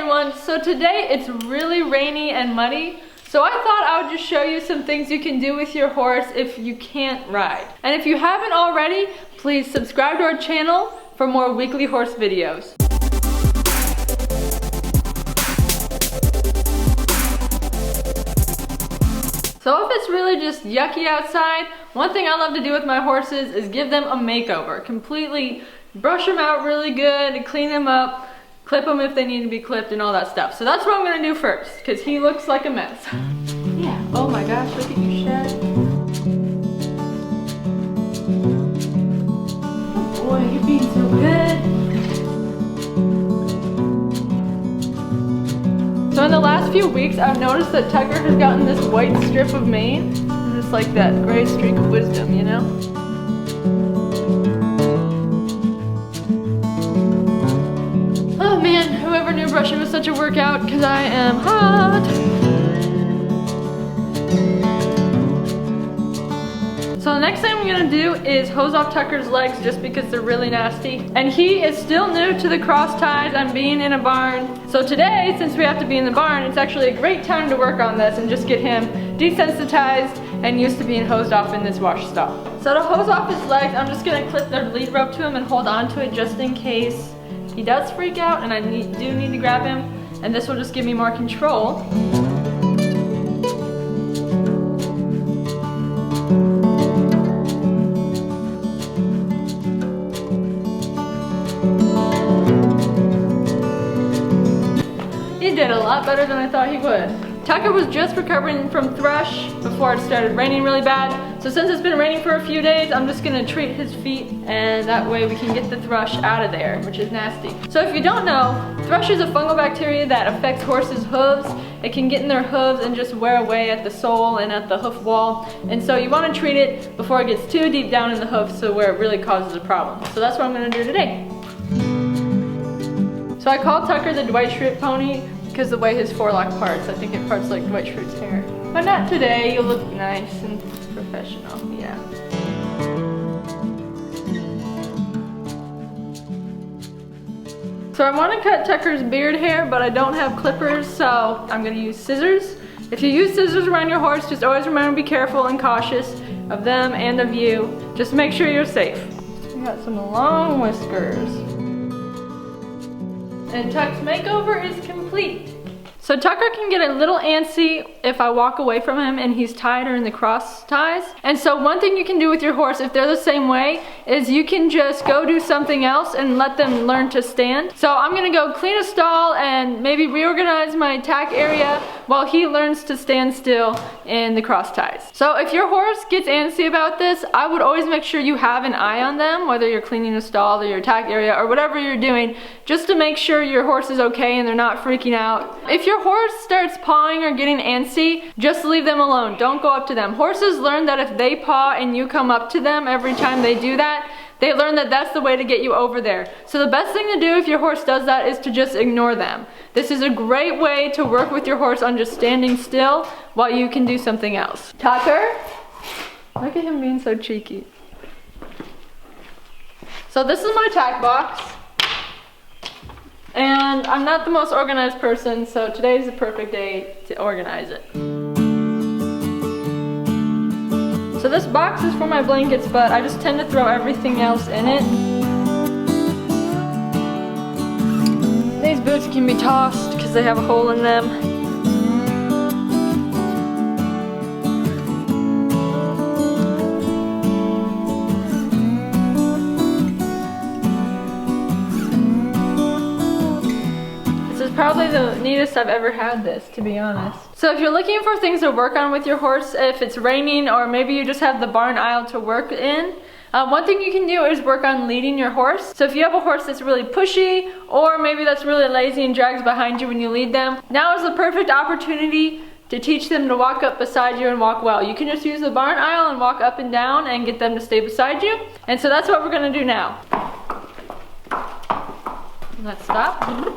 everyone, so today it's really rainy and muddy, so I thought I would just show you some things you can do with your horse if you can't ride. And if you haven't already, please subscribe to our channel for more weekly horse videos. So if it's really just yucky outside, one thing I love to do with my horses is give them a makeover. Completely brush them out really good and clean them up. Clip them if they need to be clipped and all that stuff. So that's what I'm gonna do first, because he looks like a mess. Yeah, oh my gosh, look at you, Shed. Oh boy, you're being so good. So in the last few weeks, I've noticed that Tucker has gotten this white strip of mane. And it's like that gray streak of wisdom, you know? Oh man, whoever knew brushing was such a workout, because I am hot. So the next thing I'm gonna do is hose off Tucker's legs just because they're really nasty. And he is still new to the cross ties and being in a barn. So today, since we have to be in the barn, it's actually a great time to work on this and just get him desensitized and used to being hosed off in this wash stall. So to hose off his legs, I'm just gonna clip the lead rope to him and hold on to it just in case he does freak out and I do need to grab him, and this will just give me more control. He did a lot better than I thought he would. Tucker was just recovering from thrush before it started raining really bad. So since it's been raining for a few days, I'm just gonna treat his feet, and that way we can get the thrush out of there, which is nasty. So if you don't know, thrush is a fungal bacteria that affects horses' hooves. It can get in their hooves and just wear away at the sole and at the hoof wall. And so you wanna treat it before it gets too deep down in the hoof, so where it really causes a problem. So that's what I'm gonna do today. So I called Tucker the Dwight Schrute pony because the way his forelock parts, I think it parts like Dwight Schrute's hair. But not today, you look nice and professional, yeah. So I want to cut Tucker's beard hair, but I don't have clippers, so I'm going to use scissors. If you use scissors around your horse, just always remember to be careful and cautious of them and of you. Just make sure you're safe. We got some long whiskers. And Tuck's makeover is complete. So Tucker can get a little antsy if I walk away from him and he's tied or in the cross ties. And so one thing you can do with your horse, if they're the same way, is you can just go do something else and let them learn to stand. So I'm gonna go clean a stall and maybe reorganize my tack area while he learns to stand still in the cross ties. So if your horse gets antsy about this, I would always make sure you have an eye on them, whether you're cleaning a stall or your tack area or whatever you're doing, just to make sure your horse is okay and they're not freaking out. If your horse starts pawing or getting antsy, just leave them alone. Don't go up to them. Horses learn that if they paw and you come up to them every time they do that, they learn that that's the way to get you over there. So the best thing to do if your horse does that is to just ignore them. This is a great way to work with your horse on just standing still while you can do something else. Tucker, look at him being so cheeky. So this is my tack box. And I'm not the most organized person, so today's the perfect day to organize it. So this box is for my blankets, but I just tend to throw everything else in it. These boots can be tossed because they have a hole in them. Probably the neatest I've ever had this, to be honest. So if you're looking for things to work on with your horse, if it's raining or maybe you just have the barn aisle to work in, one thing you can do is work on leading your horse. So if you have a horse that's really pushy or maybe that's really lazy and drags behind you when you lead them, now is the perfect opportunity to teach them to walk up beside you and walk well. You can just use the barn aisle and walk up and down and get them to stay beside you. And so that's what we're gonna do now. Let's stop.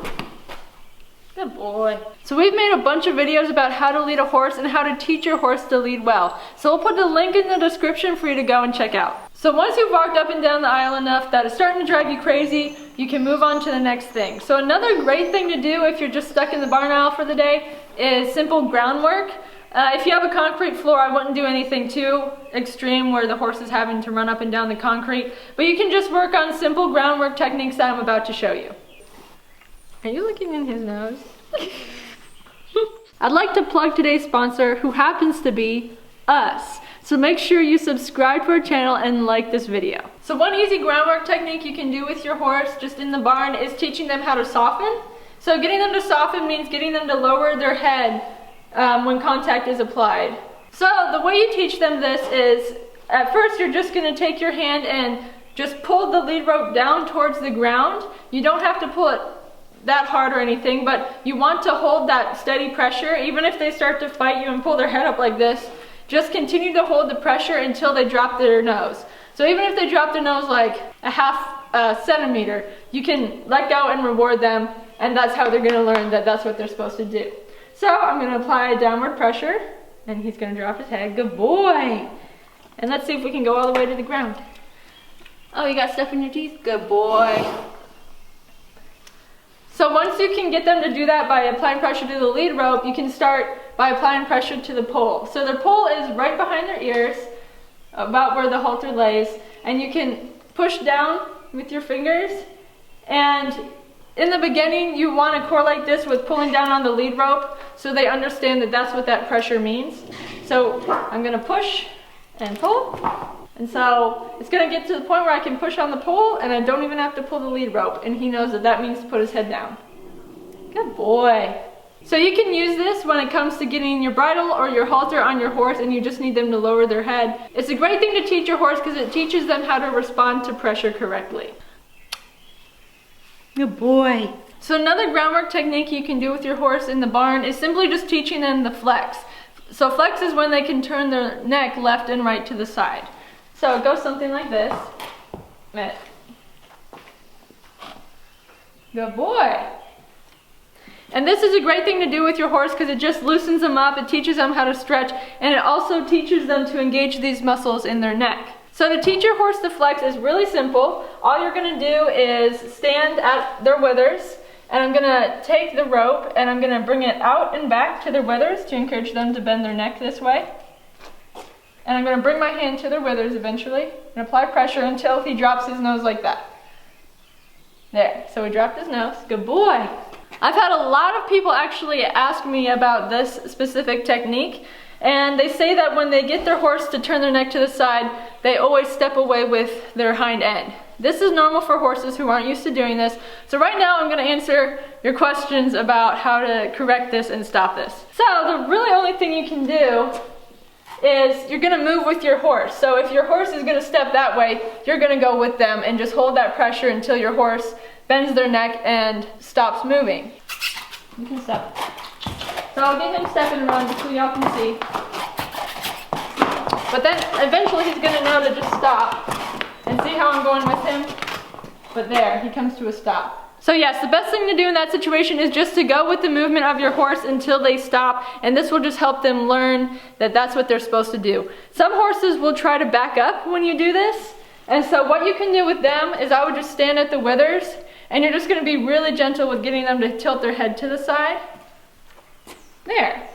Good boy. So we've made a bunch of videos about how to lead a horse and how to teach your horse to lead well. So we'll put the link in the description for you to go and check out. So once you've walked up and down the aisle enough that it's starting to drive you crazy, you can move on to the next thing. So another great thing to do if you're just stuck in the barn aisle for the day is simple groundwork. If you have a concrete floor, I wouldn't do anything too extreme where the horse is having to run up and down the concrete, but you can just work on simple groundwork techniques that I'm about to show you. Are you looking in his nose? I'd like to plug today's sponsor, who happens to be us. So make sure you subscribe to our channel and like this video. So one easy groundwork technique you can do with your horse just in the barn is teaching them how to soften. So getting them to soften means getting them to lower their head when contact is applied. So the way you teach them this is, at first you're just going to take your hand and just pull the lead rope down towards the ground. You don't have to pull it that hard or anything, but you want to hold that steady pressure. Even if they start to fight you and pull their head up like this, just continue to hold the pressure until they drop their nose. So even if they drop their nose like a half centimeter, you can let go and reward them, and that's how they're going to learn that that's what they're supposed to do. So I'm going to apply downward pressure, and he's going to drop his head. Good boy! And let's see if we can go all the way to the ground. Oh, you got stuff in your teeth? Good boy. So once you can get them to do that by applying pressure to the lead rope, you can start by applying pressure to the pole. So their pole is right behind their ears, about where the halter lays, and you can push down with your fingers. And in the beginning, you want to correlate this with pulling down on the lead rope so they understand that that's what that pressure means. So I'm going to push and pull. And so it's going to get to the point where I can push on the pole and I don't even have to pull the lead rope. And he knows that that means to put his head down. Good boy. So you can use this when it comes to getting your bridle or your halter on your horse and you just need them to lower their head. It's a great thing to teach your horse because it teaches them how to respond to pressure correctly. Good boy. So another groundwork technique you can do with your horse in the barn is simply just teaching them the flex. So flex is when they can turn their neck left and right to the side. So it goes something like this. Good boy. And this is a great thing to do with your horse because it just loosens them up, it teaches them how to stretch, and it also teaches them to engage these muscles in their neck. So to teach your horse to flex is really simple. All you're going to do is stand at their withers, and I'm going to take the rope and I'm going to bring it out and back to their withers to encourage them to bend their neck this way. And I'm going to bring my hand to their withers eventually and apply pressure until he drops his nose like that. There, so he dropped his nose. Good boy. I've had a lot of people actually ask me about this specific technique, and they say that when they get their horse to turn their neck to the side, they always step away with their hind end. This is normal for horses who aren't used to doing this. So right now I'm going to answer your questions about how to correct this and stop this. So the really only thing you can do is you're going to move with your horse. So if your horse is going to step that way, you're going to go with them and just hold that pressure until your horse bends their neck and stops moving. You can step. So I'll get him stepping around just so y'all can see. But then eventually he's going to know to just stop. And see how I'm going with him? But there, he comes to a stop. So yes, the best thing to do in that situation is just to go with the movement of your horse until they stop, and this will just help them learn that that's what they're supposed to do. Some horses will try to back up when you do this, and so what you can do with them is I would just stand at the withers, and you're just going to be really gentle with getting them to tilt their head to the side. There.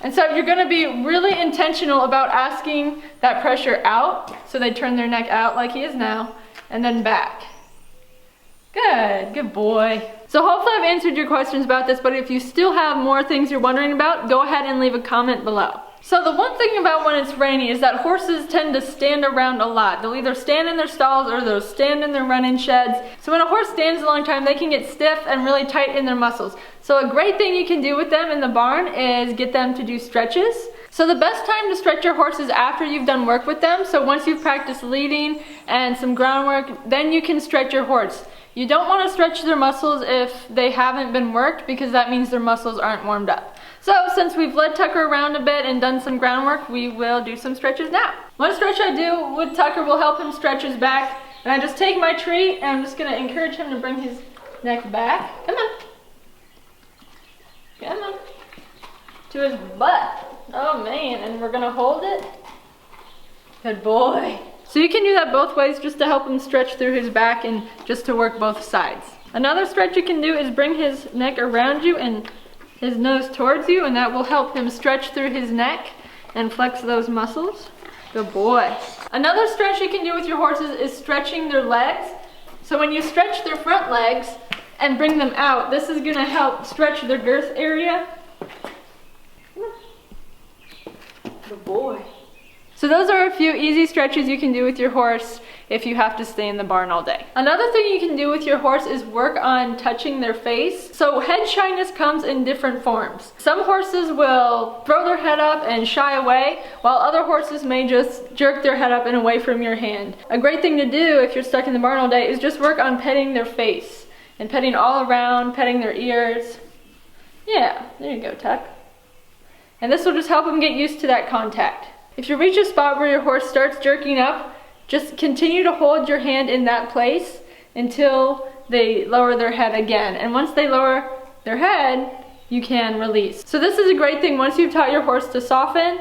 And so you're going to be really intentional about asking that pressure out, so they turn their neck out like he is now, and then back. Good boy. So hopefully I've answered your questions about this, but if you still have more things you're wondering about, go ahead and leave a comment below. So the one thing about when it's rainy is that horses tend to stand around a lot. They'll either stand in their stalls or they'll stand in their run-in sheds. So when a horse stands a long time, they can get stiff and really tight in their muscles. So a great thing you can do with them in the barn is get them to do stretches. So the best time to stretch your horse is after you've done work with them. So once you've practiced leading and some groundwork, then you can stretch your horse. You don't want to stretch their muscles if they haven't been worked because that means their muscles aren't warmed up. So since we've led Tucker around a bit and done some groundwork, we will do some stretches now. One stretch I do with Tucker will help him stretch his back. And I just take my treat and I'm just going to encourage him to bring his neck back. Come on. Come on. To his butt. Oh man, and we're going to hold it. Good boy. So you can do that both ways just to help him stretch through his back and just to work both sides. Another stretch you can do is bring his neck around you and his nose towards you, and that will help him stretch through his neck and flex those muscles. Good boy. Another stretch you can do with your horses is stretching their legs. So when you stretch their front legs and bring them out, this is gonna help stretch their girth area. Good boy. So those are a few easy stretches you can do with your horse if you have to stay in the barn all day. Another thing you can do with your horse is work on touching their face. So head shyness comes in different forms. Some horses will throw their head up and shy away, while other horses may just jerk their head up and away from your hand. A great thing to do if you're stuck in the barn all day is just work on petting their face and petting all around, petting their ears. Yeah, there you go, Tuck. And this will just help them get used to that contact. If you reach a spot where your horse starts jerking up, just continue to hold your hand in that place until they lower their head again. And once they lower their head, you can release. So this is a great thing. Once you've taught your horse to soften,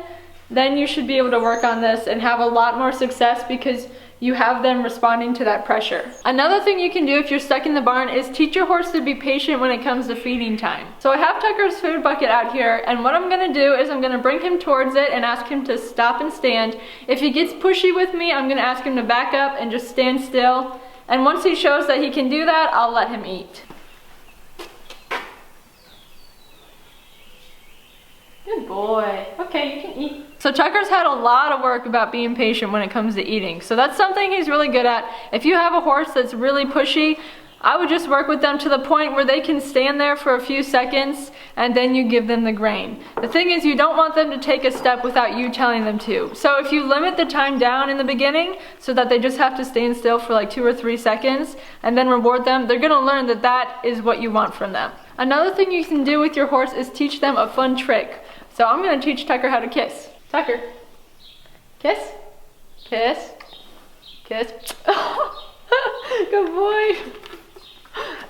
then you should be able to work on this and have a lot more success because you have them responding to that pressure. Another thing you can do if you're stuck in the barn is teach your horse to be patient when it comes to feeding time. So I have Tucker's food bucket out here, and what I'm gonna do is I'm gonna bring him towards it and ask him to stop and stand. If he gets pushy with me, I'm gonna ask him to back up and just stand still. And once he shows that he can do that, I'll let him eat. Good boy. Okay, you can eat. So Tucker's had a lot of work about being patient when it comes to eating. So that's something he's really good at. If you have a horse that's really pushy, I would just work with them to the point where they can stand there for a few seconds and then you give them the grain. The thing is, you don't want them to take a step without you telling them to. So if you limit the time down in the beginning so that they just have to stand still for like 2 or 3 seconds and then reward them, they're gonna learn that that is what you want from them. Another thing you can do with your horse is teach them a fun trick. So I'm gonna teach Tucker how to kiss. Tucker, kiss, kiss, kiss. Good boy.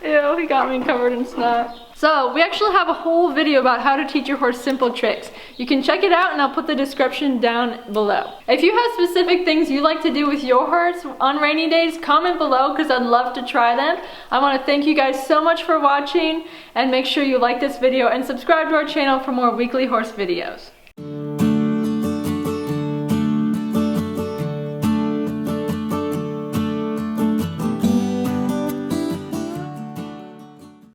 Ew, he got me covered in snot. So we actually have a whole video about how to teach your horse simple tricks. You can check it out and I'll put the description down below. If you have specific things you like to do with your horse on rainy days, comment below because I'd love to try them. I want to thank you guys so much for watching, and make sure you like this video and subscribe to our channel for more weekly horse videos.